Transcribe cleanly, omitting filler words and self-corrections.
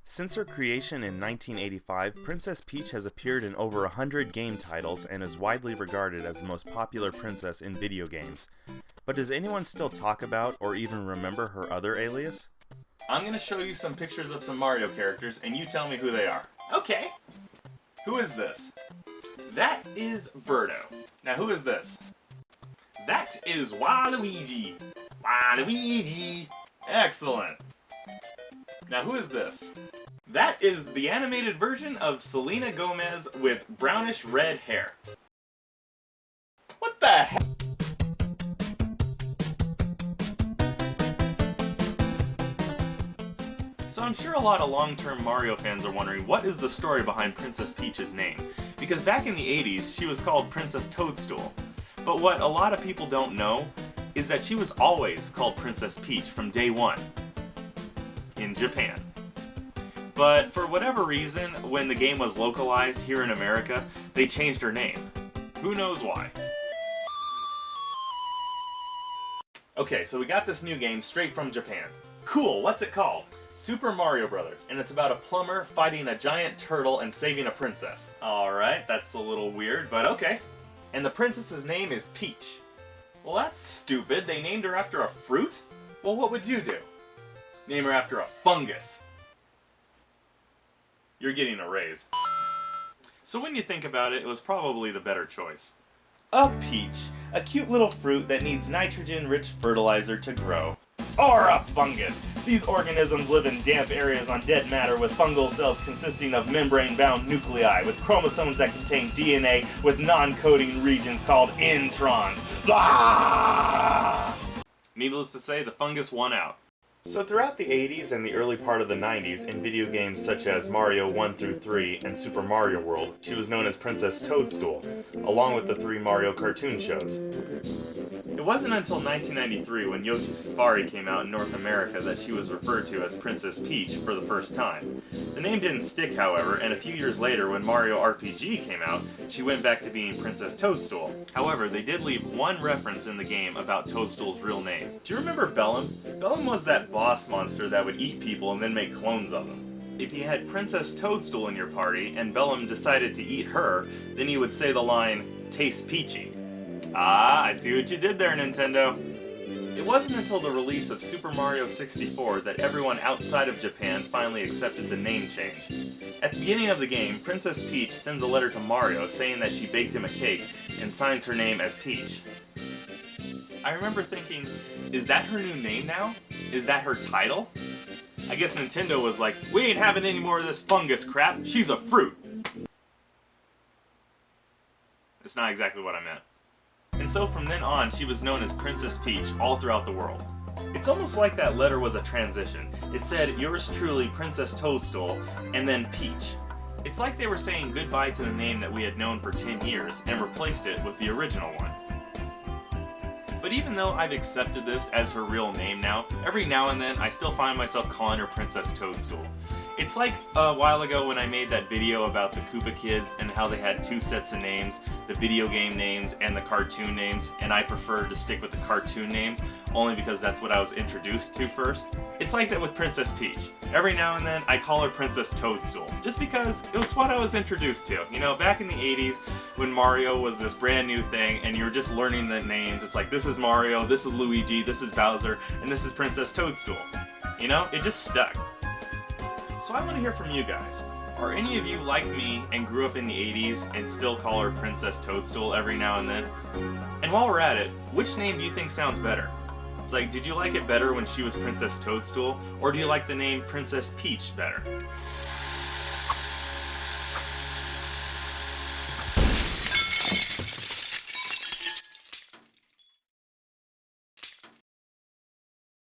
Since her creation in 1985, Princess Peach has appeared in over 100 game titles and is widely regarded as the most popular princess in video games. But does anyone still talk about or even remember her other alias? I'm going to show you some pictures of some Mario characters and you tell me who they are. Okay. Who is this? That is Birdo. Now who is this? That is Waluigi. Waluigi. Excellent. Now who is this? That is the animated version of Selena Gomez with brownish red hair. What the heck? So I'm sure a lot of long-term Mario fans are wondering what is the story behind Princess Peach's name? Because back in the 80s, she was called Princess Toadstool. But what a lot of people don't know is that she was always called Princess Peach from day one in Japan. But for whatever reason, when the game was localized here in America, they changed her name. Who knows why? Okay, so we got this new game straight from Japan. Cool, what's it called? Super Mario Brothers, and it's about a plumber fighting a giant turtle and saving a princess. Alright, that's a little weird, but okay. And the princess's name is Peach. Well, that's stupid. They named her after a fruit? Well, what would you do? Name her after a fungus. You're getting a raise. So when you think about it, it was probably the better choice. A peach, a cute little fruit that needs nitrogen-rich fertilizer to grow. Or a fungus. These organisms live in damp areas on dead matter with fungal cells consisting of membrane-bound nuclei with chromosomes that contain DNA with non-coding regions called introns. Blah! Needless to say, the fungus won out. So throughout the 80s and the early part of the 90s, in video games such as Mario 1 through 3 and Super Mario World, she was known as Princess Toadstool, along with the 3 Mario cartoon shows. It wasn't until 1993 when Yoshi's Safari came out in North America that she was referred to as Princess Peach for the first time. The name didn't stick, however, and a few years later when Mario RPG came out, she went back to being Princess Toadstool. However, they did leave one reference in the game about Toadstool's real name. Do you remember Bellum? Bellum was that boss monster that would eat people and then make clones of them. If you had Princess Toadstool in your party and Bellum decided to eat her, then you would say the line, "Taste peachy." Ah, I see what you did there, Nintendo. It wasn't until the release of Super Mario 64 that everyone outside of Japan finally accepted the name change. At the beginning of the game, Princess Peach sends a letter to Mario saying that she baked him a cake and signs her name as Peach. I remember thinking, is that her new name now? Is that her title? I guess Nintendo was like, we ain't having any more of this fungus crap, she's a fruit. It's not exactly what I meant. And so from then on, she was known as Princess Peach all throughout the world. It's almost like that letter was a transition. It said, yours truly, Princess Toadstool, and then Peach. It's like they were saying goodbye to the name that we had known for 10 years and replaced it with the original one. But even though I've accepted this as her real name now, every now and then I still find myself calling her Princess Toadstool. It's like a while ago when I made that video about the Koopa Kids and how they had 2 sets of names, the video game names and the cartoon names, and I prefer to stick with the cartoon names only because that's what I was introduced to first. It's like that with Princess Peach. Every now and then I call her Princess Toadstool, just because it was what I was introduced to. You know, back in the 80s when Mario was this brand new thing and you were just learning the names, it's like this is Mario, this is Luigi, this is Bowser, and this is Princess Toadstool. You know, it just stuck. So I want to hear from you guys. Are any of you like me and grew up in the 80s and still call her Princess Toadstool every now and then? And while we're at it, which name do you think sounds better? It's like, did you like it better when she was Princess Toadstool, or do you like the name Princess Peach better?